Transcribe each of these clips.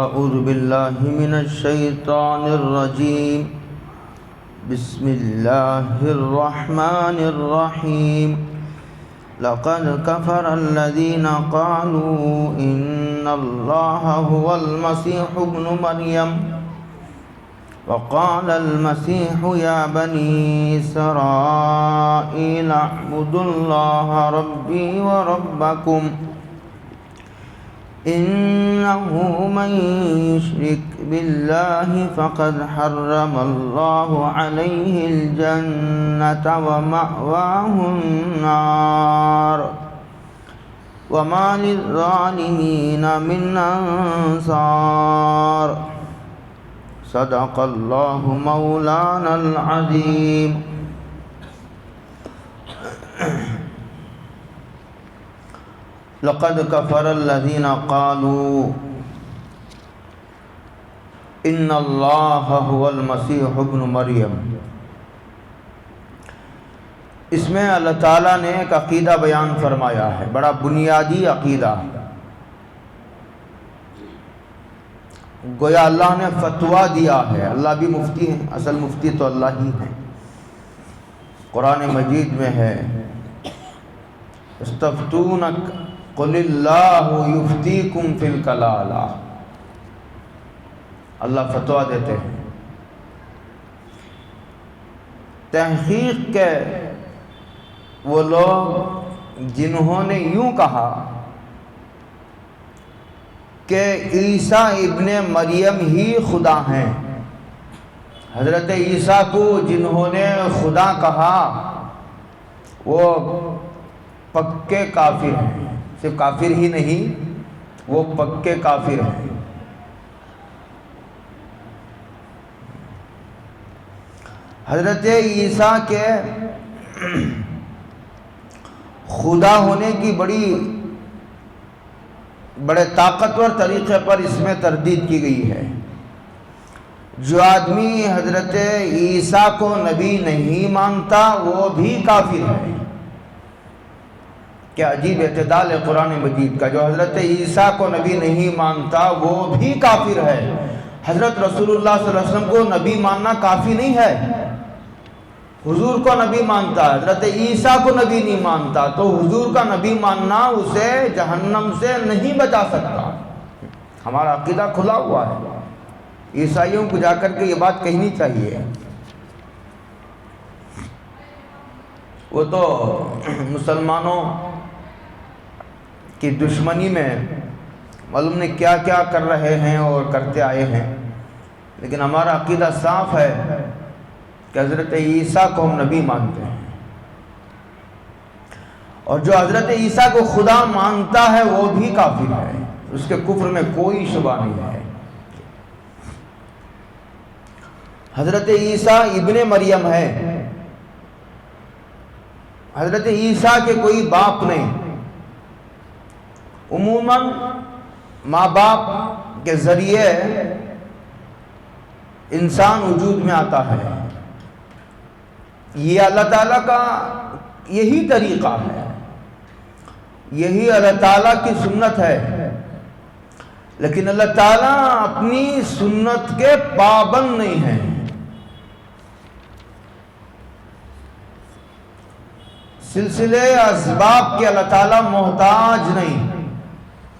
اعوذ باللہ من الشیطان الرجیم بسم اللہ الرحمن الرحیم لقد كفر الذين قالوا إن الله هو المسيح ابن مريم وقال المسيح يا بني إسرائيل اعبدوا الله ربي وربكم إنه من يشرك بالله فقد حرم الله عليه الجنة ومأواه النار وما للظالمين من أنصار صدق الله مولانا العظيم. لقد كفر الذين قالوا ان الله هو المسيح ابن مریم. اس میں اللہ تعالیٰ نے ایک عقیدہ بیان فرمایا ہے، بڑا بنیادی عقیدہ. گویا اللہ نے فتویٰ دیا ہے. اللہ بھی مفتی ہیں، اصل مفتی تو اللہ ہی ہیں. قرآن مجید میں ہے استفتونک قل اللہ یفتیکم فی الکلالہ. اللہ فتویٰ دیتے ہیں. تحقیق کے وہ لوگ جنہوں نے یوں کہا کہ عیسیٰ ابن مریم ہی خدا ہیں، حضرت عیسیٰ کو جنہوں نے خدا کہا وہ پکے کافر ہیں. صرف کافر ہی نہیں، وہ پکے کافر ہیں. حضرت عیسیٰ کے خدا ہونے کی بڑے طاقتور طریقے پر اس میں تردید کی گئی ہے. جو آدمی حضرت عیسیٰ کو نبی نہیں مانتا وہ بھی کافر ہے. کیا عجیب اعتدال ہے قرآن مجید کا. جو حضرت عیسیٰ کو نبی نہیں مانتا وہ بھی کافر ہے. حضرت رسول اللہ صلی اللہ علیہ وسلم کو نبی ماننا کافی نہیں ہے. حضور کو نبی مانتا ہے، حضرت عیسیٰ کو نبی نہیں مانتا، تو حضور کا نبی ماننا اسے جہنم سے نہیں بچا سکتا. ہمارا عقیدہ کھلا ہوا ہے. عیسائیوں کو جا کر کے یہ بات کہنی چاہیے. وہ تو مسلمانوں کی دشمنی میں معلوم نہیں کیا کیا کر رہے ہیں اور کرتے آئے ہیں، لیکن ہمارا عقیدہ صاف ہے کہ حضرت عیسیٰ کو ہم نبی مانتے ہیں. اور جو حضرت عیسیٰ کو خدا مانتا ہے وہ بھی کافر ہے. اس کے کفر میں کوئی شبہ نہیں ہے. حضرت عیسیٰ ابن مریم ہے. حضرت عیسیٰ کے کوئی باپ نہیں. عموماً ماں باپ کے ذریعے انسان وجود میں آتا ہے. یہ اللہ تعالیٰ کا یہی طریقہ ہے، یہی اللہ تعالیٰ کی سنت ہے. لیکن اللہ تعالیٰ اپنی سنت کے پابند نہیں ہیں. سلسلے اسباب کے اللہ تعالیٰ محتاج نہیں.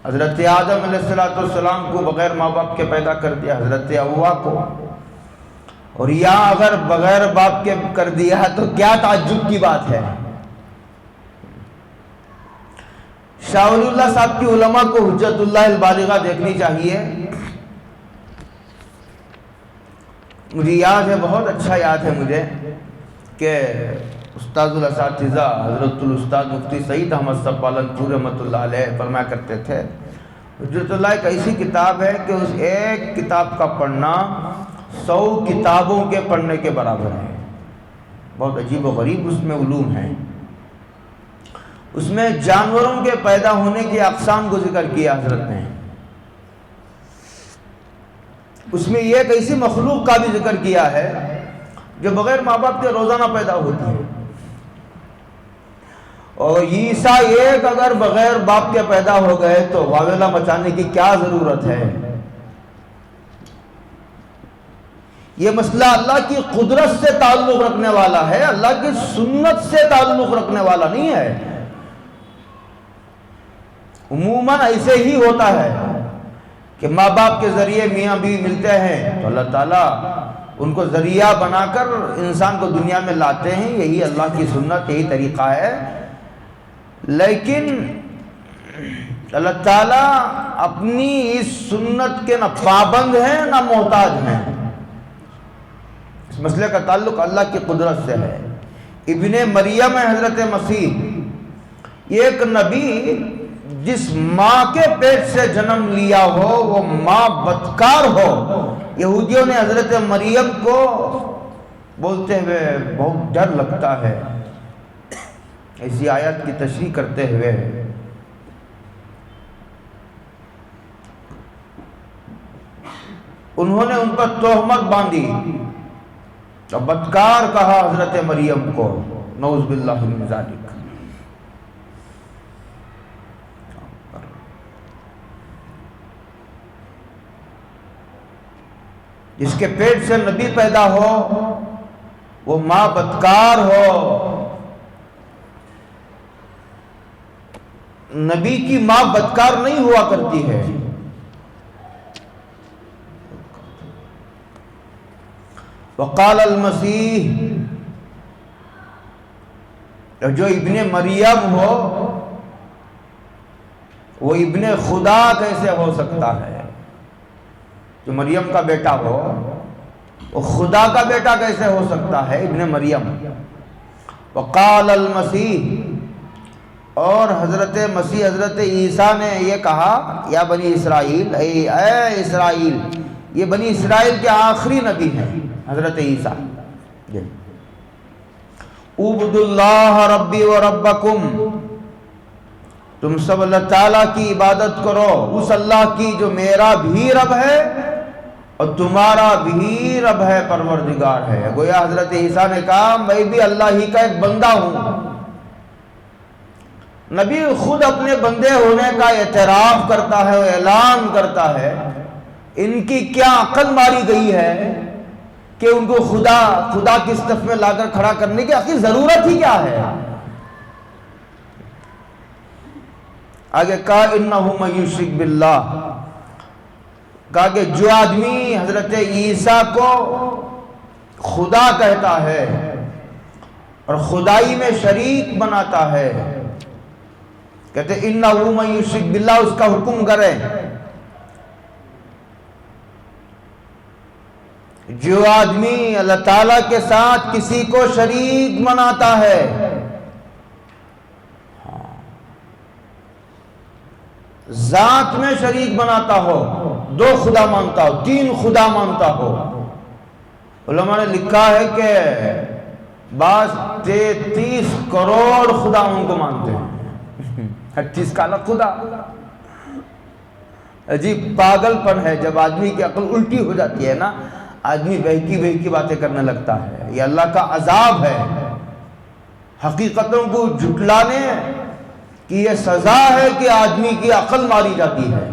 حضرت آدم علیہ السلام کو بغیر ماں باپ کے پیدا کر دیا، حضرت حوا کو، اور یا اگر بغیر باپ کے کر دیا تو کیا تعجب کی بات ہے. شاہ ولی اللہ صاحب کی علماء کو حجت اللہ البالغہ دیکھنی چاہیے. مجھے یاد ہے، بہت اچھا یاد ہے مجھے، کہ استاد الاساتذہ حضرت الاستاذ مفتی سعید احمد صاحب پالنپور رحمۃ اللہ علیہ فرمایا کرتے تھے حجت اللہ ایک ایسی کتاب ہے کہ اس ایک کتاب کا پڑھنا 100 کتابوں کے پڑھنے کے برابر ہے. بہت عجیب و غریب اس میں علوم ہیں. اس میں جانوروں کے پیدا ہونے کی اقسام کو ذکر کیا حضرت نے. اس میں یہ ایک ایسی مخلوق کا بھی ذکر کیا ہے جو بغیر ماں باپ کے روزانہ پیدا ہوتی ہے. اور عیسیٰ ایک اگر بغیر باپ کے پیدا ہو گئے تو واویلا مچانے کی کیا ضرورت ہے. یہ مسئلہ اللہ کی قدرت سے تعلق رکھنے والا ہے، اللہ کی سنت سے تعلق رکھنے والا نہیں ہے۔ عموماً ایسے ہی ہوتا ہے کہ ماں باپ کے ذریعے میاں بیوی ملتے ہیں تو اللہ تعالیٰ ان کو ذریعہ بنا کر انسان کو دنیا میں لاتے ہیں، یہی اللہ کی سنت، یہی طریقہ ہے۔ لیکن اللہ تعالیٰ اپنی اس سنت کے نہ پابند ہیں نہ محتاج ہیں۔ اس مسئلے کا تعلق اللہ کی قدرت سے ہے۔ ابن مریم حضرت مسیح ایک نبی جس ماں کے پیٹ سے جنم لیا ہو وہ ماں بدکار ہو، یہودیوں نے حضرت مریم کو بولتے ہوئے بہت ڈر لگتا ہے، اسی آیت کی تشریح کرتے ہوئے انہوں نے ان پر تہمت باندھی اور بدکار کہا حضرت مریم کو، نعوذ باللہ من ذالک۔ جس کے پیٹ سے نبی پیدا ہو وہ ماں بدکار ہو۔ نبی کی ماں بدکار نہیں ہوا کرتی ہے۔ وقال المسیح، جو ابن مریم ہو وہ ابن خدا کیسے ہو سکتا ہے؟ جو مریم کا بیٹا ہو وہ خدا کا بیٹا کیسے ہو سکتا ہے؟ ابن مریم۔ وقال المسیح، اور حضرت مسیح حضرت عیسیٰ نے یہ کہا، یا بنی اسرائیل، اے اسرائیل، یہ بنی اسرائیل کے آخری نبی ہیں حضرت عیسیٰ۔ اعبدوا اللہ ربی و ربکم، تم سب اللہ تعالیٰ کی عبادت کرو، اس اللہ کی جو میرا بھی رب ہے اور تمہارا بھی رب ہے، پروردگار ہے۔ گویا حضرت عیسیٰ نے کہا میں بھی اللہ ہی کا ایک بندہ ہوں۔ نبی خود اپنے بندے ہونے کا اعتراف کرتا ہے، اعلان کرتا ہے۔ ان کی کیا عقل ماری گئی ہے کہ ان کو خدا کی صف میں لا کر کھڑا کرنے کی آخر ضرورت ہی کیا ہے؟ آگے کہا انہو من یشرک باللہ، کہا کہ جو آدمی حضرت عیسیٰ کو خدا کہتا ہے اور خدائی میں شریک بناتا ہے، کہتے انہو من یشرک باللہ، اس کا حکم کرے۔ جو آدمی اللہ تعالیٰ کے ساتھ کسی کو شریک بناتا ہے، ذات میں شریک بناتا ہو، دو خدا مانتا ہو، تین خدا مانتا ہو۔ علماء نے لکھا ہے کہ بعض 33 کروڑ خدا ان کو مانتے ہیں، ہر چیز کا الگ خدا۔ عجیب پاگل پن ہے جب آدمی کی عقل الٹی ہو جاتی ہے نا، آدمی بہکی باتیں کرنے لگتا ہے۔ یہ اللہ کا عذاب ہے، حقیقتوں کو جھٹلانے کی یہ سزا ہے کہ آدمی کی عقل ماری جاتی ہے۔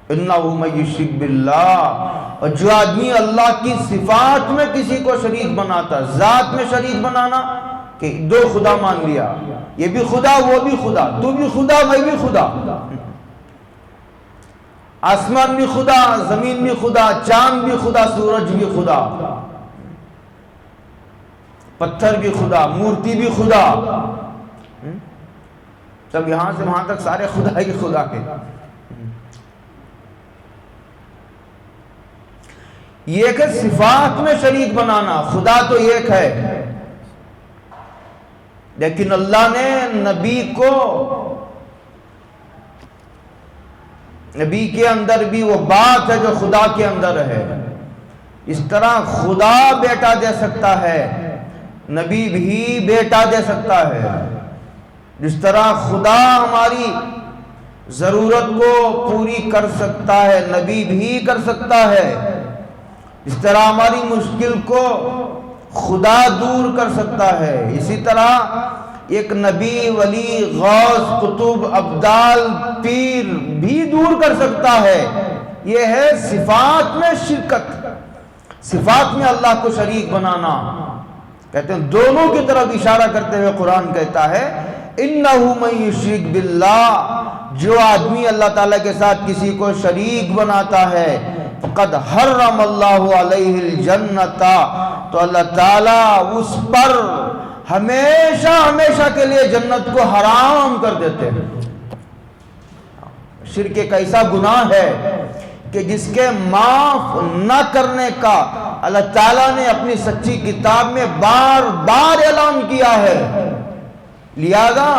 انہو من یشرک باللہ، اور جو آدمی اللہ کی صفات میں کسی کو شریک بناتا، ذات میں شریک بنانا کہ دو خدا مان لیا، یہ بھی خدا وہ بھی خدا، تو بھی خدا میں بھی خدا، آسمان بھی خدا، زمین بھی خدا، چاند بھی خدا، سورج بھی خدا، پتھر بھی خدا، مورتی بھی خدا، سب یہاں سے وہاں تک سارے خدا ہی خدا کے۔ یہ کہ صفات میں شریک بنانا، خدا تو ایک ہے، لیکن اللہ نے نبی کے اندر بھی وہ بات ہے جو خدا کے اندر ہے۔ اس طرح خدا بیٹا دے سکتا ہے، نبی بھی بیٹا دے سکتا ہے۔ جس طرح خدا ہماری ضرورت کو پوری کر سکتا ہے، نبی بھی کر سکتا ہے۔ اس طرح ہماری مشکل کو خدا دور کر سکتا ہے، اسی طرح ایک نبی، ولی، غوث، قطب، ابدال، پیر بھی دور کر سکتا ہے، یہ ہے صفات میں شرکت، صفات میں اللہ کو شریک بنانا۔ کہتے ہیں دونوں کی طرف اشارہ کرتے ہوئے قرآن کہتا ہے اِنَّهُ مَن يُشْرِكْ بِاللَّهِ، جو آدمی اللہ تعالیٰ کے ساتھ کسی کو شریک بناتا ہے فَقَدْ حَرَّمَ اللَّهُ عَلَيْهِ الْجَنَّةَ، تو اللہ تعالیٰ اس پر ہمیشہ ہمیشہ کے لیے جنت کو حرام کر دیتے ہیں۔ شرک ایک ایسا گناہ ہے کہ جس کے معاف نہ کرنے کا اللہ تعالیٰ نے اپنی سچی کتاب میں بار بار اعلان کیا ہے۔ لہذا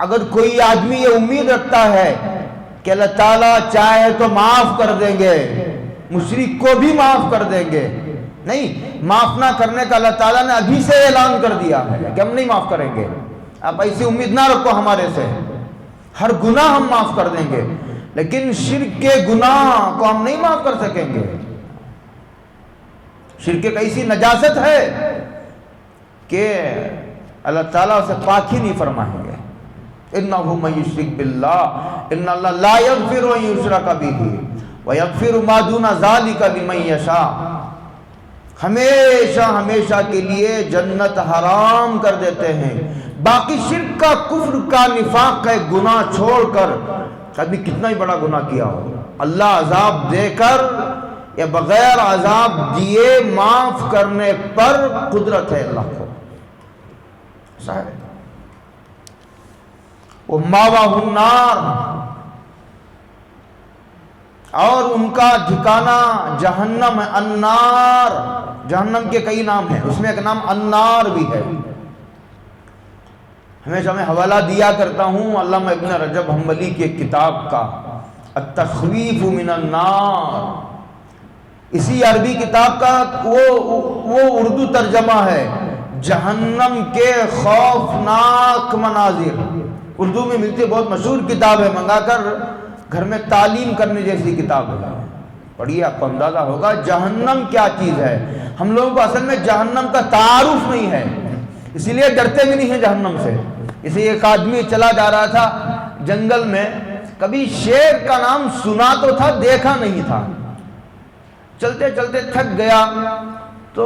اگر کوئی آدمی یہ امید رکھتا ہے کہ اللہ تعالیٰ چاہے تو معاف کر دیں گے، مشرک کو بھی معاف کر دیں گے، نہیں، معاف نہ کرنے کا اللہ تعالیٰ نے ابھی سے اعلان کر دیا ہے کہ ہم نہیں معاف کریں گے۔ آپ ایسی امید نہ رکھو ہمارے سے، ہر گناہ ہم معاف کر دیں گے، لیکن شرک کے گناہ کو ہم نہیں معاف کر سکیں گے۔ شرک ایک ایسی نجاست ہے کہ اللہ تعالیٰ اسے پاک ہی نہیں فرمائیں گے۔ اِنَّهُ مَن يُشْرِكْ بِاللَّهِ إِنَّ اللَّهَ لَا يَغْفِرُ أَن يُشْرَكَ بِهِ وَيَغْفِرُ مَا دُونَ ذَلِكَ لِمَن يَشَاءُ، ہمیشہ ہمیشہ کے لیے جنت حرام کر دیتے ہیں۔ باقی شرک کا، کفر کا، نفاق کا ایک گناہ چھوڑ کر آدمی کتنا ہی بڑا گناہ کیا ہو، اللہ عذاب دے کر یا بغیر عذاب دیے معاف کرنے پر قدرت ہے اللہ کو۔ صحیح وَمَأْوَاهُ النَّارُ، اور ان کا ٹھکانہ جہنم ہے۔ النار، جہنم کے کئی نام ہیں، اس میں ایک نام النار بھی ہے۔ ہمیشہ میں حوالہ دیا کرتا ہوں علامہ ابن رجب حنبلی کی ایک کتاب کا، التخویف من النار، اسی عربی کتاب کا وہ اردو ترجمہ ہے، جہنم کے خوفناک مناظر۔ اردو میں ملتی، بہت مشہور کتاب ہے، منگا کر گھر میں تعلیم کرنے جیسی کتاب ہے، پڑھیے، آپ کو اندازہ ہوگا جہنم کیا چیز ہے۔ ہم لوگوں کو اصل میں جہنم کا تعارف نہیں ہے، اسی لیے ڈرتے بھی نہیں ہیں جہنم سے۔ اسے ایک آدمی چلا جا رہا تھا جنگل میں، کبھی شیر کا نام سنا تو تھا، دیکھا نہیں تھا، چلتے چلتے تھک گیا تو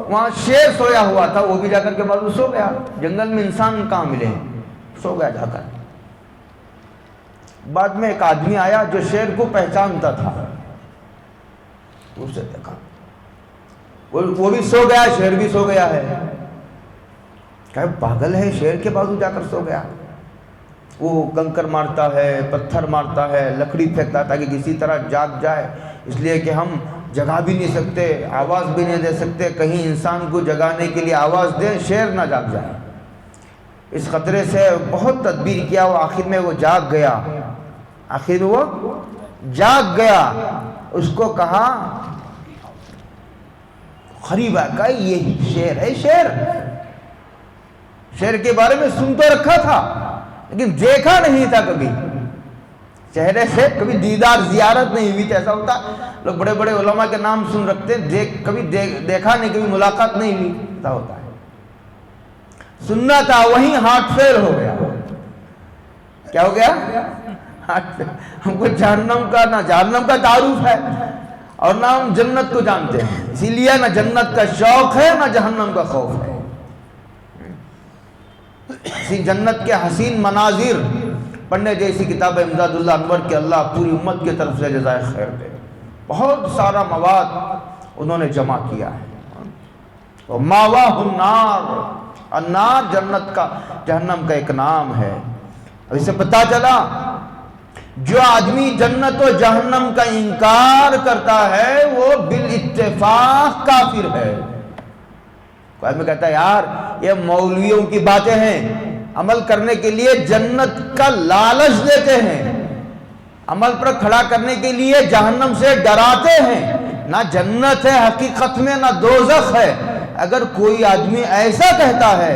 وہاں شیر سویا ہوا تھا، وہ بھی جا کر کے بعد سو گیا۔ جنگل میں انسان کہاں ملے، سو گیا جا کر۔ بعد میں ایک آدمی آیا جو شیر کو پہچانتا تھا، اسے دیکھا، وہ بھی سو گیا، شیر بھی سو گیا ہے، کہ پاگل ہے، شیر کے بازو جا کر سو گیا۔ وہ کنکر مارتا ہے، پتھر مارتا ہے، لکڑی پھینکتا ہے تاکہ کسی طرح جاگ جائے، اس لیے کہ ہم جگا بھی نہیں سکتے، آواز بھی نہیں دے سکتے، کہیں انسان کو جگانے کے لیے آواز دیں شیر نہ جاگ جائے۔ اس خطرے سے بہت تدبیر کیا، وہ آخر میں وہ جاگ گیا، آخر وہ جاگ گیا۔ اس کو کہا خریبہ کا یہی شیر ہے، شیر کے بارے میں سن تو رکھا تھا لیکن دیکھا نہیں تھا، کبھی چہرے سے کبھی دیدار زیارت نہیں ہوئی تھی۔ ایسا ہوتا لوگ بڑے بڑے علماء کے نام سن رکھتے، کبھی دیکھا نہیں، کبھی ملاقات نہیں ہوئی، ایسا ہوتا ہے۔ سننا تھا، وہیں ہارٹ فیل ہو گیا۔ کیا ہو گیا؟ ہارٹ فیل۔ ہم کو جہنم کا تعارف ہے اور نہ ہم جنت کو جانتے ہیں، اسی لیے نہ جنت کا شوق ہے نہ جہنم کا خوف ہے۔ اسی جنت کے حسین مناظر پڑھنے جیسی کتاب امداد اللہ انور کے اللہ پوری امت کی طرف سے جزائے خیر دے، بہت سارا مواد انہوں نے جمع کیا ہے۔ وَمَأْوَاهُ النَّارُ، النار جہنم کا ایک نام ہے۔ اب اسے پتہ چلا جو آدمی جنت و جہنم کا انکار کرتا ہے وہ بالاتفاق کافر ہے۔ کوئی آدمی کہتا ہے یار یہ مولویوں کی باتیں ہیں، عمل کرنے کے لیے جنت کا لالچ دیتے ہیں، عمل پر کھڑا کرنے کے لیے جہنم سے ڈراتے ہیں، نہ جنت ہے حقیقت میں نہ دوزخ ہے۔ اگر کوئی آدمی ایسا کہتا ہے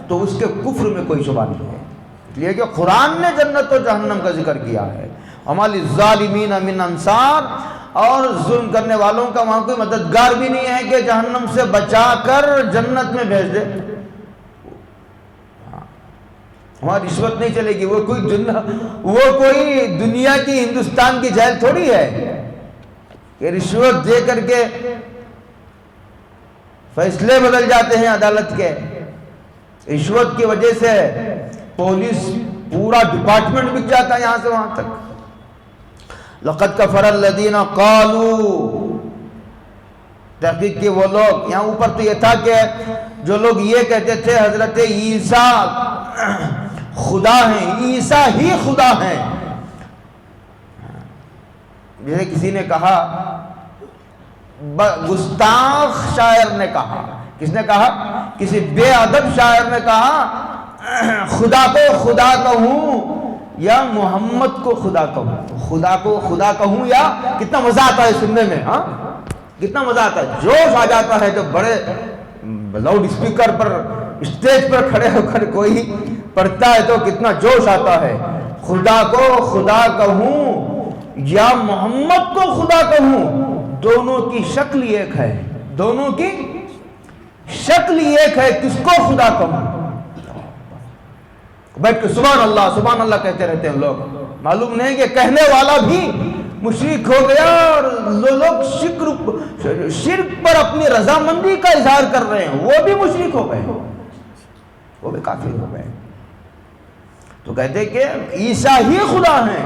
تو اس کے کفر میں کوئی شبہ نہیں ہے، اس لیے کہ قرآن نے جنت و جہنم کا ذکر کیا ہے۔ وَمَا لِلظَّالِمِينَ مِنْ أَنصَارٍ، اور ظلم کرنے والوں کا وہاں کوئی مددگار بھی نہیں ہے کہ جہنم سے بچا کر جنت میں بھیج دے۔ وہاں رشوت نہیں چلے گی. وہ کوئی دنیا کی ہندوستان کی جیل تھوڑی ہے کہ رشوت دے کر کے فیصلے بدل جاتے ہیں عدالت کے. رشوت کی وجہ سے پولیس پورا ڈپارٹمنٹ بک جاتا ہے یہاں سے وہاں تک. لقد کفر الذین قالوا، تحقیق کی وہ لوگ، یہاں اوپر تو یہ تھا کہ جو لوگ یہ کہتے تھے حضرت عیسیٰ خدا ہیں، عیسیٰ ہی خدا ہیں. جیسے کسی نے کہا، گستاخ شاعر نے کہا، کس نے کہا؟ کسی بے ادب شاعر نے کہا خدا کو خدا کہوں یا محمد کو خدا کہوں. خدا کو خدا کہوں یا، کتنا مزہ آتا ہے سننے میں، ہاں کتنا مزہ آتا ہے، جوش آ جاتا ہے جب بڑے لاؤڈ اسپیکر پر اسٹیج پر کھڑے ہو کر کوئی پڑھتا ہے تو کتنا جوش آتا ہے. خدا کو خدا کہوں یا محمد کو خدا کہوں، دونوں کی شکل ایک ہے، دونوں کی شکل ایک ہے، کس کو خدا کہوں؟ بیٹھ کے سبحان اللہ کہتے رہتے ہیں لوگ. معلوم نہیں کہ کہنے والا بھی مشرک ہو گیا اور لوگ شرک پر اپنی رضامندی کا اظہار کر رہے ہیں، وہ بھی مشرک ہو گئے، وہ بھی کافر ہو گئے. تو کہتے کہ عیسیٰ ہی خدا ہیں،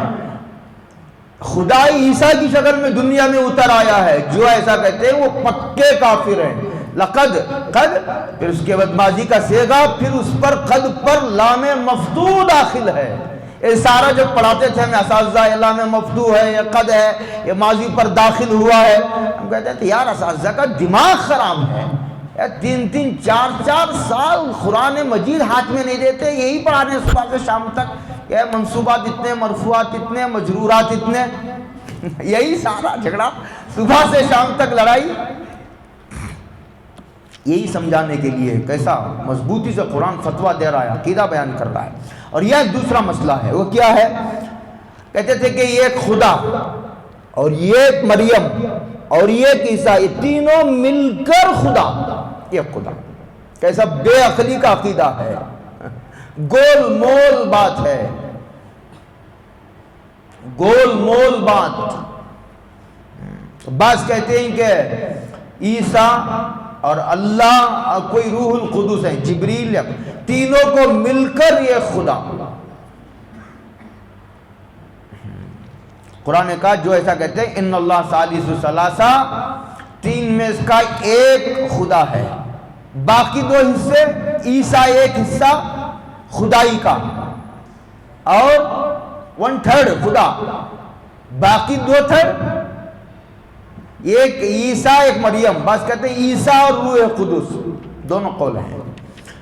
خدا عیسیٰ کی شکل میں دنیا میں اتر آیا ہے. جو ایسا کہتے ہیں وہ پکے کافر ہیں. لقد، قد، پھر اس کے بعد ماضی کا صیغہ، پھر اس پر قد پر لام مفتوح داخل ہے. یہ سارا جو پڑھاتے تھے ہمیں اساتذہ، یہ لام مفتوح ہے، یہ قد ہے، یہ ماضی پر داخل ہوا ہے. ہم کہتے تھے یار اساتذہ کا دماغ خراب ہے، 3 4 سال قرآن مجید ہاتھ میں نہیں دیتے، یہی پڑھانے صبح سے شام تک، یہ منصوبات اتنے، مرفوعات اتنے، مجرورات اتنے، یہی سارا جھگڑا، صبح سے شام تک لڑائی. یہی سمجھانے کے لیے کیسا مضبوطی سے قرآن فتویٰ دے رہا ہے، عقیدہ بیان کر رہا ہے. اور یہ ایک دوسرا مسئلہ ہے، وہ کیا ہے؟ کہتے تھے کہ یہ ایک خدا اور یہ ایک مریم اور یہ ایک عیسیٰ، یہ تینوں مل کر خدا، ایک خدا. کیسا بے عقلی کا عقیدہ ہے، گول مول بات ہے، گول مول بات. بعض کہتے ہیں کہ عیسیٰ اور اللہ اور کوئی روح القدس ہے، جبریل، تینوں کو مل کر یہ خدا. قرآن نے کہا جو ایسا کہتے ہیں ان اللہ ثالث ثلاثہ، 3 میں اس کا ایک خدا ہے، باقی 2 حصے، عیسیٰ ایک حصہ خدائی کا اور 1/3 خدا، باقی 2/3 ایک عیسیٰ ایک مریم. بس کہتے ہیں عیسیٰ اور روح قدس، دونوں قول ہیں.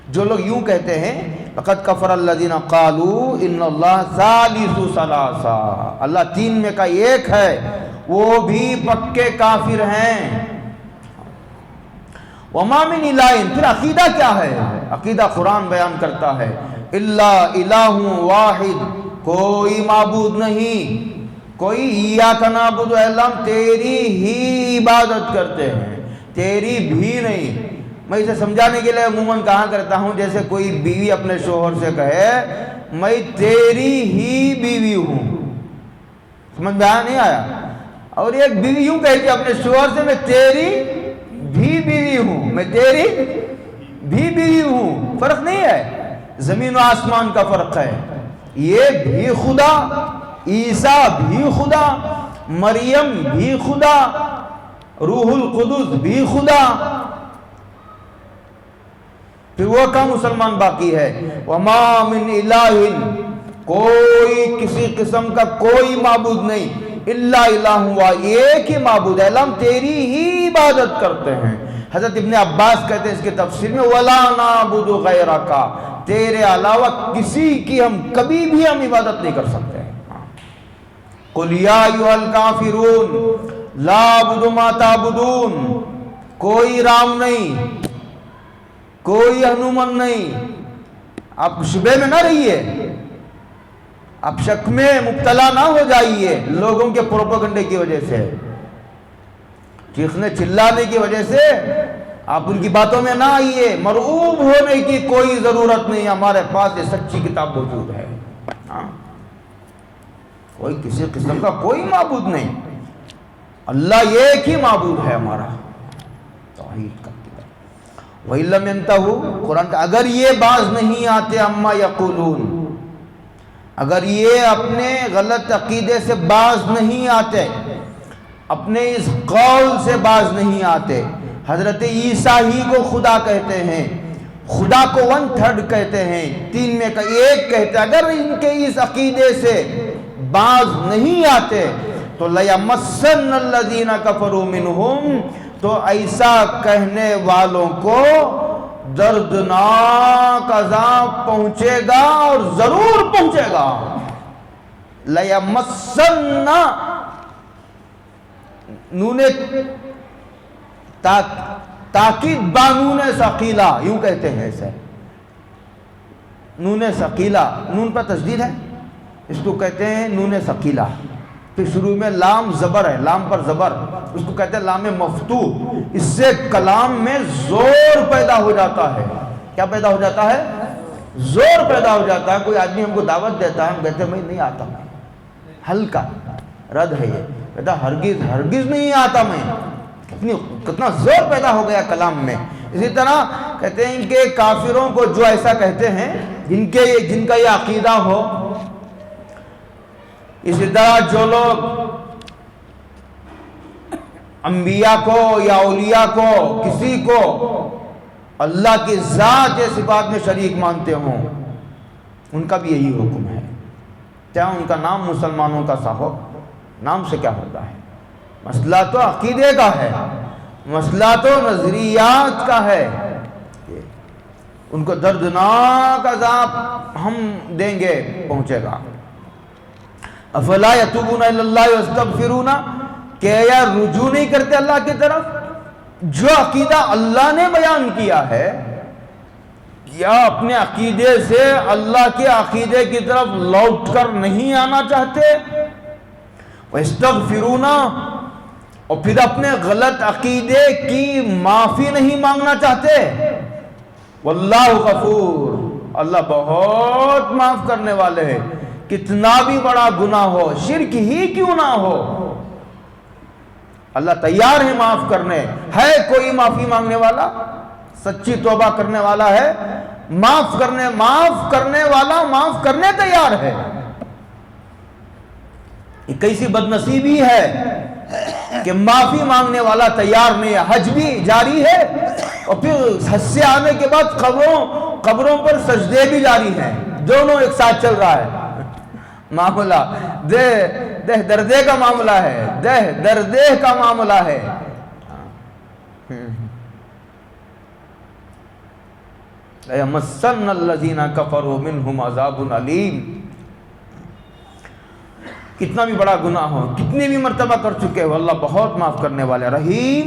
جو لوگ یوں کہتے ہیں لقد کفر الذین قالوا ان اللہ ثالث ثلاثہ، اللہ 3 میں کا ایک ہے، وہ بھی پکے کافر ہیں. وما من الہ، پھر عقیدہ کیا ہے؟ عقیدہ قرآن بیان کرتا ہے الا الہ واحد، کوئی معبود نہیں، کوئی ایاک نعبد، اللہ ہم تیری ہی عبادت کرتے ہیں، تیری بھی نہیں. میں اسے سمجھانے کے لیے عموماً کہا کرتا ہوں، جیسے کوئی بیوی اپنے شوہر سے کہے میں تیری ہی بیوی ہوں، سمجھ میں آیا نہیں آیا؟ اور ایک بیوی یوں کہتی ہے اپنے شوہر سے میں تیری بھی بیوی ہوں، میں تیری بھی بیوی ہوں. فرق نہیں ہے، زمین و آسمان کا فرق ہے. یہ بھی خدا، عیسیٰ بھی خدا، مریم بھی خدا، روح القدس بھی خدا. پھر وہ کا مسلمان باقی ہے وما من الہ، کوئی کسی قسم کا کوئی معبود نہیں، الا الہ واحد، ایک ہی معبود ہے، ہم تیری ہی عبادت کرتے ہیں. حضرت ابن عباس کہتے ہیں اس کے تفسیر میں ولا نعبد غیرک، تیرے علاوہ کسی کی ہم کبھی بھی ہم عبادت نہیں کر سکتے. قل یا ایھا الکافرون لا اعبد ما تعبدون، کوئی رام نہیں، کوئی ہنومن نہیں. آپ شبے میں نہ رہیے، آپ شک میں مبتلا نہ ہو جائیے لوگوں کے پروپیگنڈے کی وجہ سے، چیخنے چلانے کی وجہ سے آپ ان کی باتوں میں نہ آئیے، مرعوب ہونے کی کوئی ضرورت نہیں، ہمارے پاس یہ سچی کتاب موجود ہے۔ کوئی کسی قسم کا کوئی معبود نہیں، اللہ ایک ہی معبود ہے ہمارا، توحید کا کتاب۔ وَإِن لَّمْ يَنْتَهُوا، قرآن کا اگر یہ باز نہیں آتے عَمَّا يَقُولُونَ، اگر یہ اپنے غلط عقیدے سے باز نہیں آتے، اپنے اس قول سے باز نہیں آتے، حضرت عیسیٰ ہی کو خدا کہتے ہیں، خدا کو 1/3 کہتے ہیں، 3 میں کا 1 کہتے ہیں، اگر ان کے اس عقیدے سے باز نہیں آتے تو لَيَمَسَّنَّ الَّذِينَ كَفَرُوا مِنْهُمْ، تو ایسا کہنے والوں کو دردناک عذاب پہنچے گا اور ضرور پہنچے گا۔ لَيَمَسَّنَّ، نون تاکید بانون ثقیلہ، یوں کہتے ہیں اسے، نون ثقیلہ، نون پر تشدید ہے، اس کو کہتے ہیں نون ثقیلہ، پھر شروع میں لام زبر ہے، لام پر زبر، اس کو کہتے ہیں لام مفتوح، اس سے کلام میں زور پیدا ہو جاتا ہے۔ کیا پیدا ہو جاتا ہے؟ زور پیدا ہو جاتا ہے۔ کوئی آدمی ہم کو دعوت دیتا ہے، ہم کہتے ہیں میں نہیں آتا، میں ہلکا رد ہے، یہ کہتا ہرگز ہرگز نہیں آتا میں، کتنا زور پیدا ہو گیا کلام میں۔ اسی طرح کہتے ہیں کہ کافروں کو جو ایسا کہتے ہیں، جن کا یہ عقیدہ ہو، اسی طرح جو لوگ انبیاء کو یا اولیاء کو، کسی کو اللہ کی ذات یا صفات میں شریک مانتے ہوں، ان کا بھی یہی حکم ہے، چاہے ان کا نام مسلمانوں کا سا ہو، نام سے کیا ہوتا ہے، مسئلہ تو عقیدے کا ہے، مسئلہ تو نظریات کا ہے۔ ان کو دردناک عذاب ہم دیں گے، پہنچے گا۔ افلا یتوبون الی اللہ واستغفرون، کہ یا رجوع نہیں کرتے اللہ کی طرف؟ جو عقیدہ اللہ نے بیان کیا ہے، یا اپنے عقیدے سے اللہ کے عقیدے کی طرف لوٹ کر نہیں آنا چاہتے، واستغفرون، اور پھر اپنے غلط عقیدے کی معافی نہیں مانگنا چاہتے، واللہ غفور، اللہ بہت معاف کرنے والے ہیں، کتنا بھی بڑا گناہ ہو، شرک ہی کیوں نہ ہو، اللہ تیار ہے معاف کرنے۔ ہے کوئی معافی مانگنے والا، سچی توبہ کرنے والا ہے، معاف کرنے والا معاف کرنے تیار ہے۔ یہ کیسی بدنصیبی ہے کہ معافی مانگنے والا تیار نہیں ہے، حج بھی جاری ہے اور پھر حج سے آنے کے بعد قبروں پر سجدے بھی جاری ہیں، دونوں ایک ساتھ چل رہا ہے معاملہ، دہ دردے کا معاملہ ہے، دہ دردے کا معاملہ ہے۔ لَيَمَسَّنَّ الَّذِينَ كَفَرُوا مِنْهُمْ عَذَابٌ عَلِيمٌ، کتنا بھی بڑا گناہ ہو، کتنی بھی مرتبہ کر چکے ہو، اللہ بہت معاف کرنے والے، رحیم،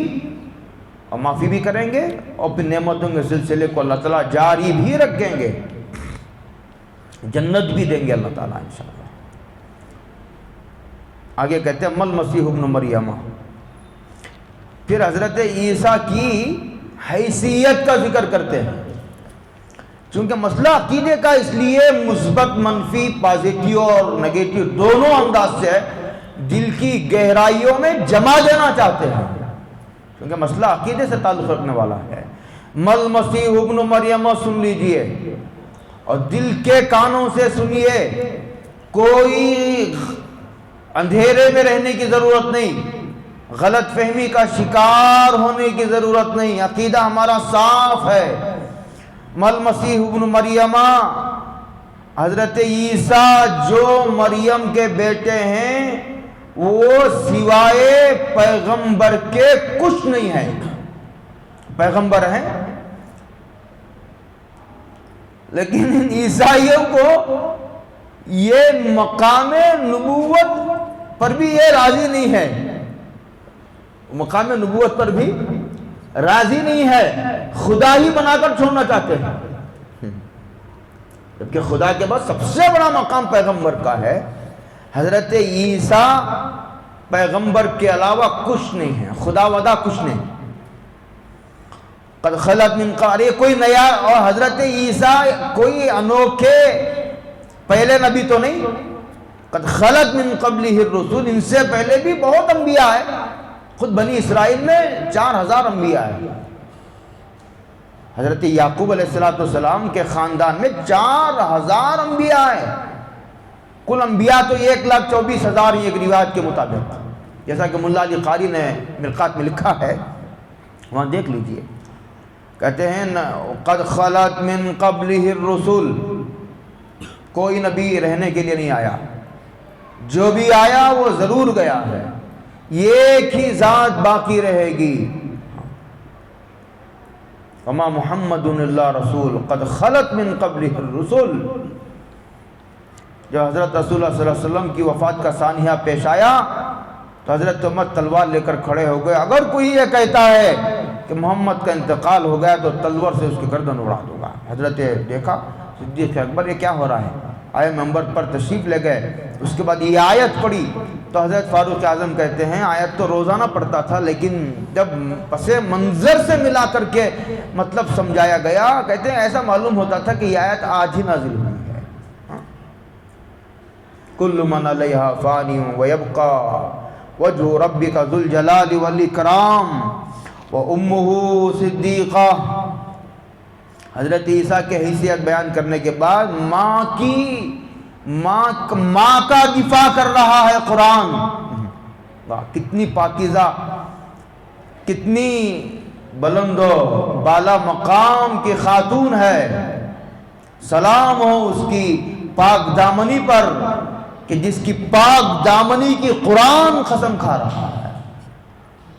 اور معافی بھی کریں گے، اور پھر نعمتوں کے سلسلے کو اللہ تعالیٰ جاری بھی رکھیں گے، جنت بھی دیں گے اللہ تعالیٰ انشاءاللہ۔ آگے کہتے ہیں مل مسیح ابن مریم، پھر حضرت عیسیٰ کی حیثیت کا ذکر کرتے ہیں، چونکہ مسئلہ عقیدے کا اس لیے مثبت منفی پازیٹیو اور نگیٹیو دونوں انداز سے دل کی گہرائیوں میں جما دینا چاہتے ہیں، کیونکہ مسئلہ عقیدے سے تعلق رکھنے والا ہے۔ مل مسیح ابن مریم سن لیجئے اور دل کے کانوں سے سنیے، کوئی اندھیرے میں رہنے کی ضرورت نہیں، غلط فہمی کا شکار ہونے کی ضرورت نہیں، عقیدہ ہمارا صاف ہے۔ مل مسیح ابن مریم، حضرت عیسیٰ جو مریم کے بیٹے ہیں وہ سوائے پیغمبر کے کچھ نہیں ہے، پیغمبر ہیں لیکن عیسائیوں کو یہ مقام نبوت پر بھی یہ راضی نہیں ہے، مقام نبوت پر بھی راضی نہیں ہے، خدا ہی بنا کر چھوڑنا چاہتے ہیں، جبکہ خدا کے بعد سب سے بڑا مقام پیغمبر کا ہے۔ حضرت عیسیٰ پیغمبر کے علاوہ کچھ نہیں ہے، خدا ودا کچھ نہیں۔ قد خلت من قبل، کوئی نیا، اور حضرت عیسیٰ کوئی انوکھے پہلے نبی تو نہیں. قد خلت من قبلہ الرسول، ان سے پہلے بھی بہت انبیاء ہیں. خود بنی اسرائیل میں 4000 انبیاء ہیں. حضرت یعقوب علیہ السلام کے خاندان میں 4000 انبیاء ہیں. کل انبیاء تو 1,24,000 ہیں ایک روایت کے مطابق، جیسا کہ ملا علی قاری نے مرقات میں لکھا ہے، وہاں دیکھ لیجئے. کہتے ہیں قد خلت من قبلہ الرسل، کوئی نبی رہنے کے لیے نہیں آیا، جو بھی آیا وہ ضرور گیا ہے، ایک ہی ذات باقی رہے گی. وما محمد الا رسول قد خلت من قبلہ الرسل. جب حضرت رسول اللہ صلی اللہ علیہ وسلم کی وفات کا سانحہ پیش آیا تو حضرت عمر تلوار لے کر کھڑے ہو گئے. اگر کوئی یہ کہتا ہے کہ محمد کا انتقال ہو گیا تو تلوار سے اس کی گردن اڑا دوں گا. حضرت دیکھا صدیق اکبر یہ کیا ہو رہا ہے، آئے منبر پر تشریف لے گئے. اس کے بعد یہ آیت پڑھی تو حضرت فاروق اعظم کہتے ہیں آیت تو روزانہ پڑھتا تھا، لیکن جب پس منظر سے ملا کر کے مطلب سمجھایا گیا، کہتے ہیں ایسا معلوم ہوتا تھا کہ یہ آیت آج ہی نازل ہوئی ہے. کل من علیہا فانی ویبقا وجہ ربک ذو الجلال والاکرام وامہ صدیقہ. حضرت عیسیٰ کے حیثیت بیان کرنے کے بعد ماں کا دفاع کر رہا ہے قرآن. کتنی پاکیزہ، کتنی بلند و بالا مقام کی خاتون ہے. سلام ہو اس کی پاک دامنی پر کہ جس کی پاک دامنی کی قرآن قسم کھا رہا ہے.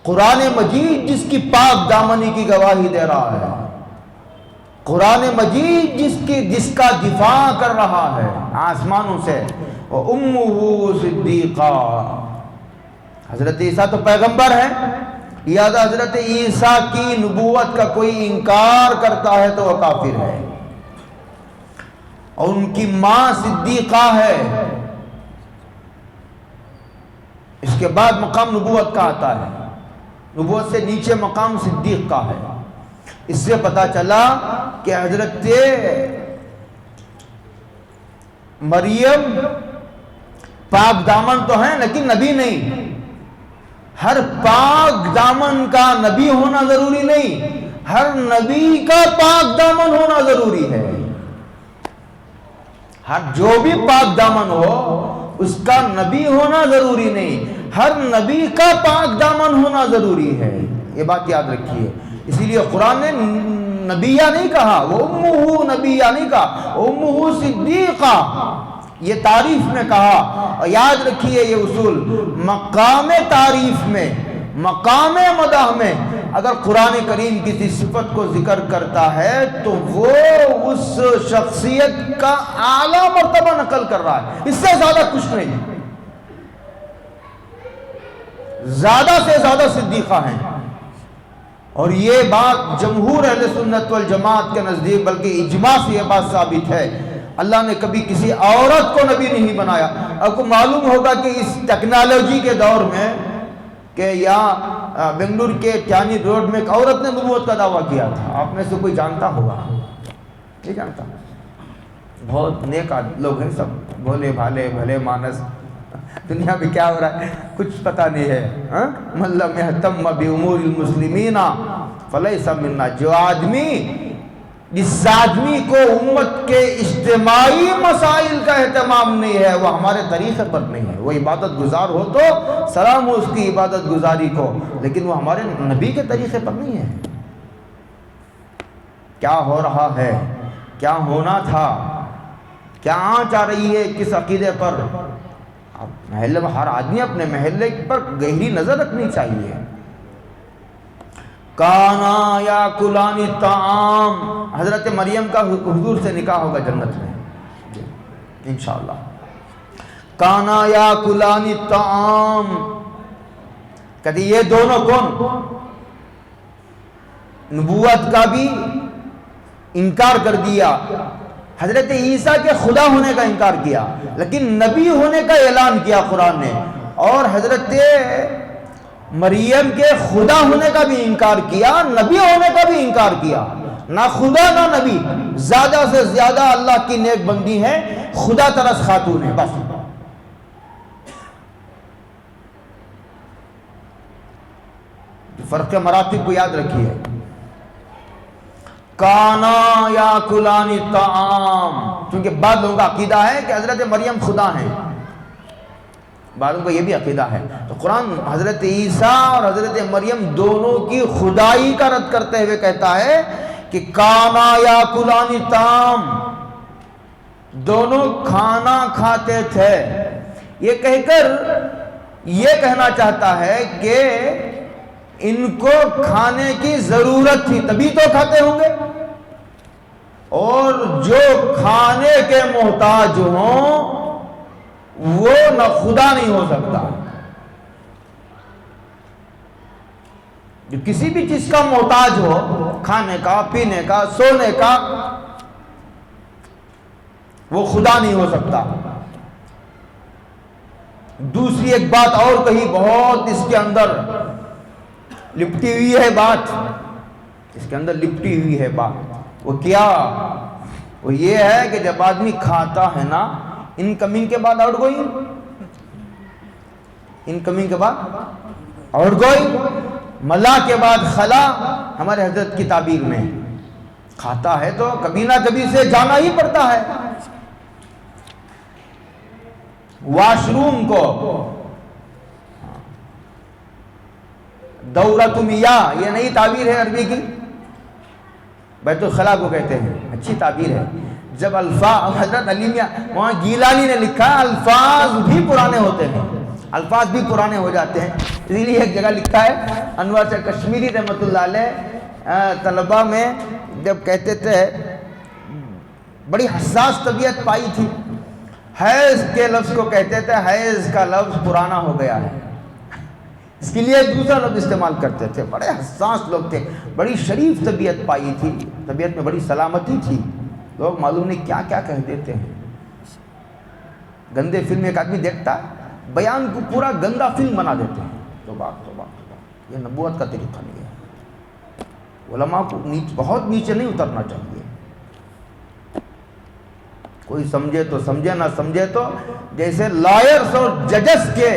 قرآن مجید جس کی پاک دامنی کی گواہی دے رہا ہے. قرآن مجید جس کا دفاع کر رہا ہے آسمانوں سے. وَأُمُّهُ صِدِّيقًا. حضرت عیسیٰ تو پیغمبر ہیں، لہذا حضرت عیسیٰ کی نبوت کا کوئی انکار کرتا ہے تو وہ کافر ہے. اور ان کی ماں صدیقہ ہے. اس کے بعد مقام نبوت کا آتا ہے، نبوت سے نیچے مقام صدیق کا ہے. اس سے پتہ چلا کہ حضرت مریم پاک دامن تو ہیں لیکن نبی نہیں. ہر پاک دامن کا نبی ہونا ضروری نہیں، ہر نبی کا پاک دامن ہونا ضروری ہے. ہر جو بھی پاک دامن ہو اس کا نبی ہونا ضروری نہیں، ہر نبی کا پاک دامن ہونا ضروری ہے. یہ بات یاد رکھیے. اسی لیے قرآن نے نبیہ نہیں کہا، وہ امہ نبیہ نہیں کہا، امہ صدیقہ یہ تعریف میں کہا. اور یاد رکھیے یہ اصول، مقام تعریف میں، مقام مدح میں اگر قرآن کریم کسی صفت کو ذکر کرتا ہے تو وہ اس شخصیت کا اعلیٰ مرتبہ نقل کر رہا ہے، اس سے زیادہ کچھ نہیں. زیادہ سے زیادہ صدیقہ ہیں. اور یہ بات جمہور اہل سنت والجماعت کے نزدیک بلکہ اجماع سے یہ بات ثابت ہے، اللہ نے کبھی کسی عورت کو نبی نہیں بنایا. آپ کو معلوم ہوگا کہ اس ٹیکنالوجی کے دور میں کہ یہاں بنگلور کے ٹیانی روڈ میں ایک عورت نے نبوت کا دعویٰ کیا تھا. آپ میں سے کوئی جانتا ہوگا؟ نہیں جانتا. بہت نیک لوگ ہیں سب، بھولے بھالے بھلے مانس. دنیا میں کیا ہو رہا ہے کچھ پتہ نہیں ہے. من لم یہتم بامور المسلمین فلیس منا. جو آدمی، جس آدمی کو امت کے اجتماعی مسائل کا اہتمام نہیں ہے وہ ہمارے طریقے پر نہیں ہے. وہ عبادت گزار ہو تو سلام ہو اس کی عبادت گزاری کو، لیکن وہ ہمارے نبی کے طریقے پر نہیں ہے. کیا ہو رہا ہے، کیا ہونا تھا، کیا آنچ آ رہی ہے کس عقیدے پر. محلے میں ہر آدمی اپنے محلے پر گہری نظر رکھنی چاہیے. کانا یا کلانی الطعام. حضرت مریم کا حضور سے نکاح ہوگا جنت میں انشاءاللہ. کانا یا کلانی الطعام. کہتے یہ دونوں کون؟ نبوت کا بھی انکار کر دیا، حضرت عیسیٰ کے خدا ہونے کا انکار کیا، لیکن نبی ہونے کا اعلان کیا قرآن نے. اور حضرت مریم کے خدا ہونے کا بھی انکار کیا، نبی ہونے کا بھی انکار کیا، نہ خدا نہ نبی، زیادہ سے زیادہ اللہ کی نیک بندی ہے، خدا ترس خاتون ہے بس۔ فرق مراتب کو یاد رکھیے۔ کانا یاکلان الطعام، کیونکہ بعض لوگوں کا عقیدہ ہے کہ حضرت مریم خدا ہیں، بعضوں کا یہ بھی عقیدہ ہے، تو قرآن حضرت عیسیٰ اور حضرت مریم دونوں کی خدائی کا رد کرتے ہوئے کہتا ہے کہ کانا یاکلان الطعام، دونوں کھانا کھاتے تھے۔ یہ کہہ کر یہ کہنا چاہتا ہے کہ ان کو کھانے کی ضرورت تھی تبھی تو کھاتے ہوں گے، اور جو کھانے کے محتاج ہوں وہ نہ خدا نہیں ہو سکتا۔ جو کسی بھی چیز کا محتاج ہو، کھانے کا، پینے کا، سونے کا، وہ خدا نہیں ہو سکتا۔ دوسری ایک بات اور کہی، بہت اس کے اندر لپٹی ہوئی ہے بات، اس کے اندر لپٹی ہوئی ہے بات۔ وہ کیا؟ وہ یہ ہے کہ جب آدمی کھاتا ہے نا، انکمنگ کے بعد آؤٹ گوئنگ، انکمنگ کے بعد آؤٹ گوئنگ، ملا کے بعد خلا، ہمارے حضرت کی تعبیر میں کھاتا ہے تو کبھی نہ کبھی سے جانا ہی پڑتا ہے۔ واش روم کو دورۃ میاہ، یہ نئی تعبیر ہے عربی کی، بیت الخلا کو کہتے ہیں، اچھی تعبیر ہے۔ جب الفاظ، حضرت علی میاں وہاں گیلانی نے لکھا الفاظ بھی پرانے ہوتے ہیں، الفاظ بھی پرانے ہو جاتے ہیں، اسی لیے ایک جگہ لکھا ہے انور سے کشمیری رحمۃ اللہ علیہ طلبہ میں جب کہتے تھے، بڑی حساس طبیعت پائی تھی، حیض کے لفظ کو کہتے تھے حیض کا لفظ پرانا ہو گیا ہے، اس کے لیے دوسرا لفظ استعمال کرتے تھے، بڑے حساس لوگ تھے، بڑی شریف طبیعت پائی تھی، طبیعت میں بڑی سلامتی تھی، لوگ معلوم نہیں کیا کیا کہہ دیتے ہیں۔ گندے فلم ایک آدمی دیکھتا ہے، بیان کو پورا گندا فلم بنا دیتے ہیں، تو بات یہ نبوت کا طریقہ نہیں ہے۔ علماء کو بہت نیچے نہیں اترنا چاہیے، کوئی سمجھے تو سمجھے، نہ سمجھے تو جیسے لائرز اور ججز کے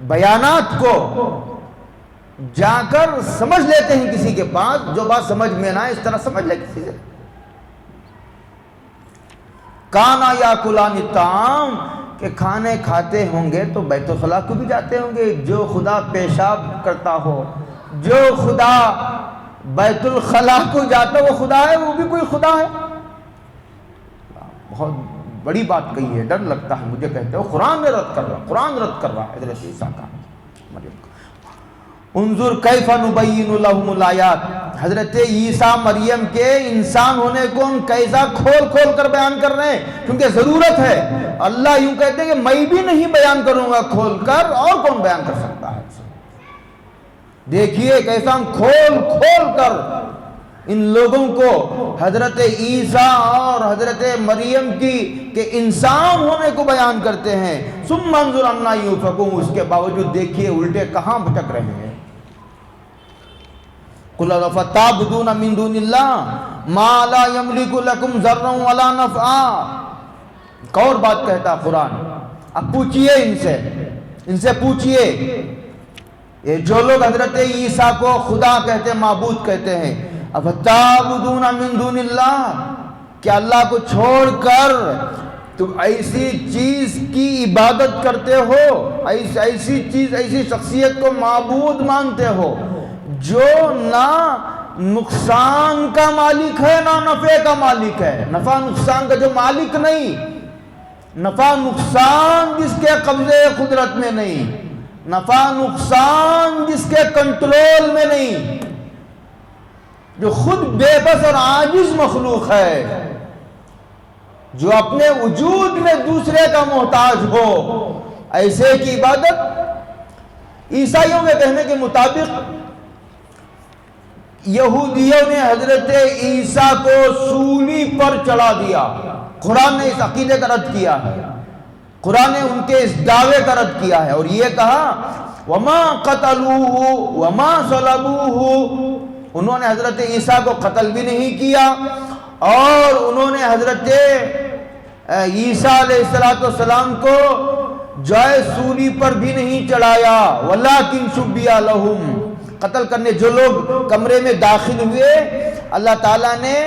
بیانات کو جا کر سمجھ لیتے ہیں کسی کے پاس، جو بات سمجھ میں نہ آئے اس طرح سمجھ لے کسی سے۔ کانا یاکلان الطعام، کہ کھانے کھاتے ہوں گے تو بیت الخلا کو بھی جاتے ہوں گے، جو خدا پیشاب کرتا ہو، جو خدا بیت الخلا کو جاتا وہ خدا ہے، وہ بھی کوئی خدا ہے۔ بہت بڑی بات کہی ہے، ڈر لگتا ہے مجھے، کہتے ہو قرآن میں رد کر رہا، قرآن رد کر رہا ہے حضرت عیسیٰ کا، مریم کا۔ انظر کیف نبین لہم الآیات، حضرت عیسیٰ مریم کے انسان ہونے کو ہم کیسا کھول کھول کر بیان کر رہے ہیں، کیونکہ ضرورت ہے۔ اللہ یوں کہتے ہیں کہ میں بھی نہیں بیان کروں گا کھول کر، اور کون بیان کر سکتا ہے؟ دیکھیے کیسا ہم کھول کھول کر ان لوگوں کو حضرت عیسیٰ اور حضرت مریم کی کہ انسان ہونے کو بیان کرتے ہیں۔ ثم انظر انا یؤفکون، اس کے باوجود دیکھیے الٹے کہاں بھٹک رہے ہیں۔ قل افتعبدون من دون اللہ ما لا یملک لکم ضرا ولا نفعا، ایک اور بات کہتا قرآن۔ اب پوچھئے ان سے پوچھئے، یہ جو لوگ حضرت عیسیٰ کو خدا کہتے ہیں، معبود کہتے ہیں، افتعبدون من دون اللہ، کیا اللہ کو چھوڑ کر تم ایسی چیز کی عبادت کرتے ہو، ایسی چیز، ایسی شخصیت کو معبود مانتے ہو جو نہ نقصان کا مالک ہے نہ نفع کا مالک ہے، نفع نقصان کا جو مالک نہیں، نفع نقصان جس کے قبضے قدرت میں نہیں، نفع نقصان جس کے کنٹرول میں نہیں، جو خود بے بس اور عاجز مخلوق ہے، جو اپنے وجود میں دوسرے کا محتاج ہو، ایسے کی عبادت۔ عیسائیوں کے کہنے کے مطابق یہودیوں نے حضرت عیسیٰ کو سولی پر چڑھا دیا، قرآن نے اس عقیدے کا رد کیا ہے۔ قرآن نے ان کے اس دعوے کا رد کیا ہے اور یہ کہا وما قتلوہ وما صلبوہ، انہوں نے حضرت عیسیٰ کو قتل بھی نہیں کیا اور انہوں نے حضرت عیسیٰ علیہ السلام کو جائے سولی پر بھی نہیں چڑھایا، ولیکن شبیہ لہم، قتل کرنے جو لوگ کمرے میں داخل ہوئے اللہ تعالیٰ نے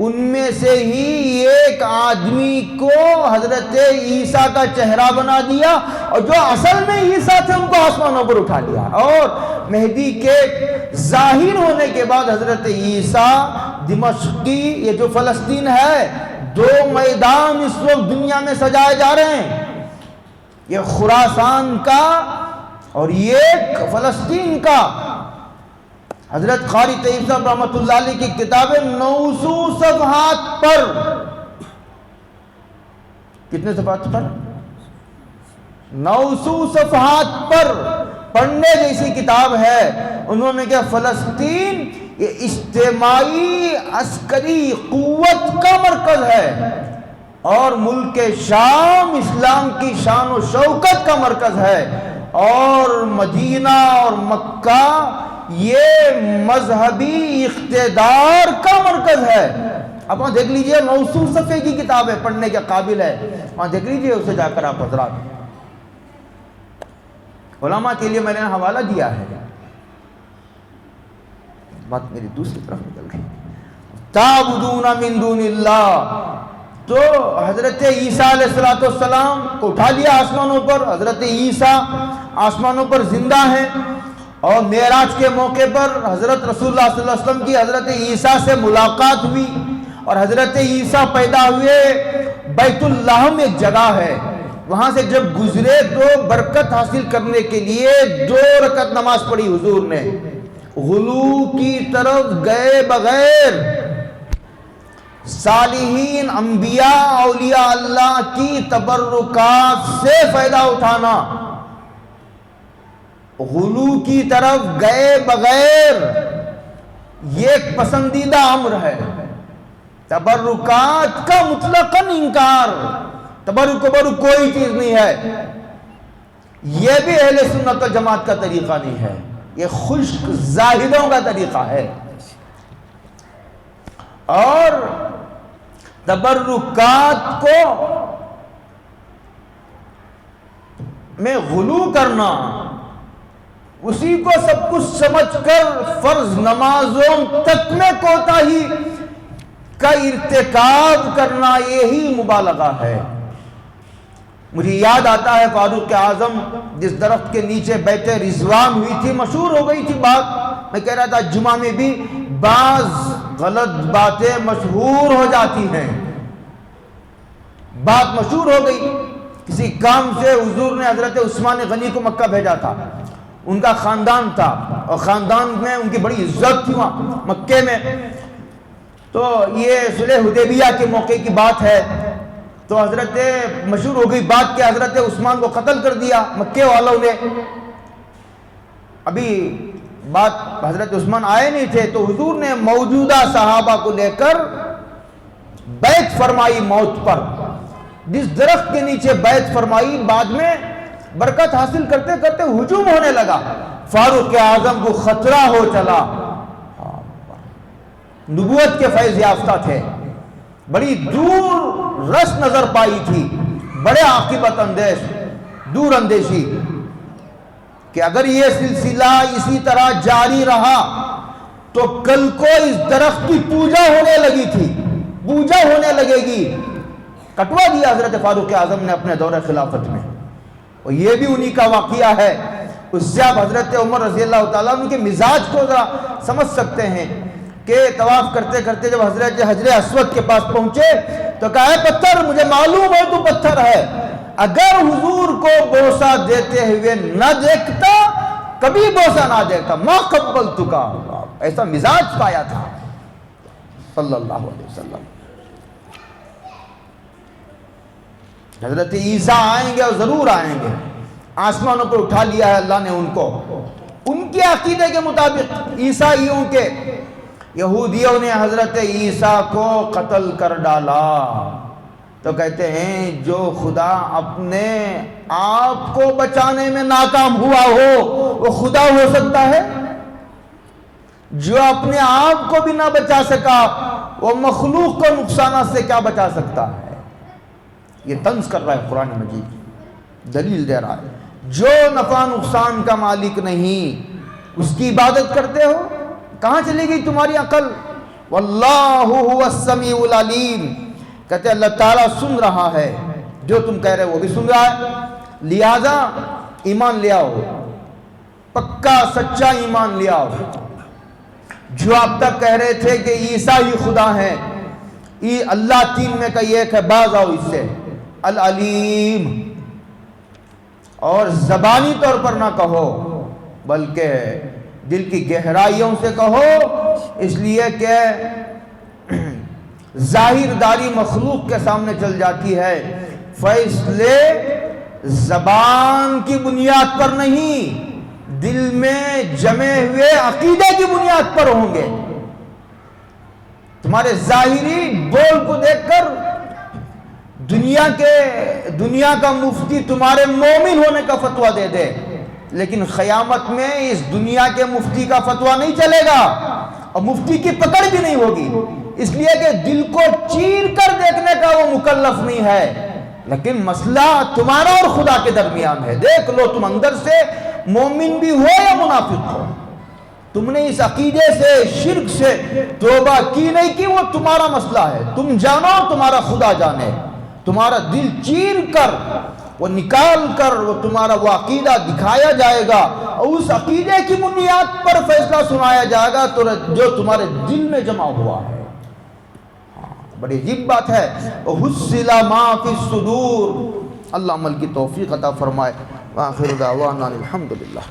ان میں سے ہی ایک آدمی کو حضرت عیسیٰ کا چہرہ بنا دیا اور جو اصل میں عیسیٰ تھے ان کو آسمانوں پر اٹھا لیا، اور مہدی کے ظاہر ہونے کے بعد حضرت عیسیٰ دمشقی، یہ جو فلسطین ہے، 2 میدان اس وقت دنیا میں سجائے جا رہے ہیں، یہ خراسان کا اور یہ فلسطین کا۔ حضرت قاری طیب صاحب رحمۃ اللہ علیہ کی کتاب 900 صفحات پر، کتنے صفحات پر؟ 900 صفحات پر پڑھنے جیسی کتاب ہے۔ انہوں نے کہا فلسطین یہ اجتماعی عسکری قوت کا مرکز ہے اور ملک شام اسلام کی شان و شوکت کا مرکز ہے، اور مدینہ اور مکہ یہ مذہبی اقتدار کا مرکز ہے۔ اب وہاں دیکھ لیجئے، 900 صفحے کی کتاب ہے، پڑھنے کے قابل ہے، وہاں دیکھ لیجئے اسے جا کر آپ حضرات۔ علماء کے لیے میں نے حوالہ دیا ہے، بات میری دوسری طرف نکل گئی۔ تعبدون من دون اللہ، تو حضرت عیسیٰ علیہ السلام کو اٹھا لیا آسمانوں پر، حضرت عیسیٰ آسمانوں پر زندہ ہیں، اور معراج کے موقع پر حضرت رسول اللہ صلی اللہ علیہ وسلم کی حضرت عیسیٰ سے ملاقات ہوئی، اور حضرت عیسیٰ پیدا ہوئے بیت اللہ میں ایک جگہ ہے، وہاں سے جب گزرے تو برکت حاصل کرنے کے لیے 2 رکعت نماز پڑھی حضور نے، غلو کی طرف گئے بغیر صالحین انبیاء اولیاء اللہ کی تبرکات سے فائدہ اٹھانا، غلو کی طرف گئے بغیر یہ ایک پسندیدہ امر ہے۔ تبرکات کا مطلقاً انکار، تبرک کوئی چیز نہیں ہے، یہ بھی اہل سنت و جماعت کا طریقہ نہیں ہے، یہ خشک زاہدوں کا طریقہ ہے۔ اور تبرکات کو میں غلو کرنا، اسی کو سب کچھ سمجھ کر فرض نمازوں تک میں کوتاہی کا ارتکاب کرنا، یہی مبالغہ ہے۔ مجھے یاد آتا ہے فاروق اعظم جس درخت کے نیچے بیعت رضوان ہوئی تھی، مشہور ہو گئی تھی بات، میں کہہ رہا تھا جمعہ میں بھی بعض غلط باتیں مشہور ہو جاتی ہیں، بات مشہور ہو گئی، کسی کام سے حضور نے حضرت عثمان غنی کو مکہ بھیجا تھا، ان کا خاندان تھا اور خاندان میں ان کی بڑی عزت تھی وہاں مکے میں، تو یہ صلح حدیبیہ کے موقع کی بات ہے، تو حضرت مشہور ہو گئی بات کہ حضرت عثمان کو قتل کر دیا مکے والوں نے۔ ابھی بات حضرت عثمان آئے نہیں تھے تو حضور نے موجودہ صحابہ کو لے کر بیعت فرمائی موت پر، جس درخت کے نیچے بیعت فرمائی، بعد میں برکت حاصل کرتے کرتے ہجوم ہونے لگا، فاروق اعظم کو خطرہ ہو چلا، نبوت کے فیض یافتہ تھے، بڑی دور رس نظر پائی تھی، بڑے عاقبت اندیش، دور اندیشی، کہ اگر یہ سلسلہ اسی طرح جاری رہا تو کل کو اس درخت کی پوجا ہونے لگی تھی، پوجا ہونے لگے گی، کٹوا دیا حضرت فاروق اعظم نے اپنے دور خلافت میں، اور یہ بھی انہی کا واقعہ ہے۔ اس سے آپ حضرت عمر رضی اللہ تعالیٰ عنہ کے مزاج کو ذرا سمجھ سکتے ہیں کہ طواف کرتے کرتے جب حضرت حجر اسود کے پاس پہنچے تو کہا ہے پتھر، مجھے معلوم ہے تو پتھر ہے، اگر حضور کو بوسہ دیتے ہوئے نہ دیکھتا، کبھی بوسہ نہ دیکھتا، ما قبلتکا، ایسا مزاج پایا تھا صلی اللہ علیہ وسلم۔ حضرت عیسیٰ آئیں گے اور ضرور آئیں گے، آسمانوں پر اٹھا لیا ہے اللہ نے ان کو، ان کے عقیدے کے مطابق عیسائیوں کے، یہودیوں نے حضرت عیسیٰ کو قتل کر ڈالا، تو کہتے ہیں جو خدا اپنے آپ کو بچانے میں ناکام ہوا ہو وہ خدا ہو سکتا ہے؟ جو اپنے آپ کو بھی نہ بچا سکا وہ مخلوق کو نقصانات سے کیا بچا سکتا ہے؟ یہ طنز کر رہا ہے قرآن مجید، دلیل دے رہا ہے۔ جو نفع نقصان کا مالک نہیں اس کی عبادت کرتے ہو، کہاں چلی گئی تمہاری عقل؟ واللہ هو السمیع العلیم، کہتے ہیں اللہ تعالیٰ سن رہا ہے، جو تم کہہ رہے وہ بھی سن رہا ہے، لہذا ایمان لے آؤ، پکا سچا ایمان لے آؤ۔ جو اب تک کہہ رہے تھے کہ عیسیٰ ہی خدا ہے، اللہ تین میں کا ایک ہے، باز آؤ اس سے، العلیم، اور زبانی طور پر نہ کہو بلکہ دل کی گہرائیوں سے کہو، اس لیے کہ ظاہر داری مخلوق کے سامنے چل جاتی ہے، فیصلے زبان کی بنیاد پر نہیں دل میں جمے ہوئے عقیدے کی بنیاد پر ہوں گے۔ تمہارے ظاہری بول کو دیکھ کر دنیا کا مفتی تمہارے مومن ہونے کا فتویٰ دے دے، لیکن قیامت میں اس دنیا کے مفتی کا فتویٰ نہیں چلے گا اور مفتی کی پکڑ بھی نہیں ہوگی، اس لیے کہ دل کو چیر کر دیکھنے کا وہ مکلف نہیں ہے، لیکن مسئلہ تمہارا اور خدا کے درمیان ہے۔ دیکھ لو تم اندر سے مومن بھی ہو یا منافق ہو، تم نے اس عقیدے سے شرک سے توبہ کی نہیں کی، وہ تمہارا مسئلہ ہے، تم جانو تمہارا خدا جانے، تمہارا دل چیر کر وہ نکال کر وہ تمہارا وہ عقیدہ دکھایا جائے گا اور اس عقیدے کی بنیاد پر فیصلہ سنایا جائے گا تو جو تمہارے دل میں جمع ہوا ہے۔ بڑی عجیب بات ہے، وَحُصِّلَ مَا فِي الصُّدُورِ، اللہ عمل کی توفیق عطا فرمائے۔ وآخر دعوانا الحمدللہ۔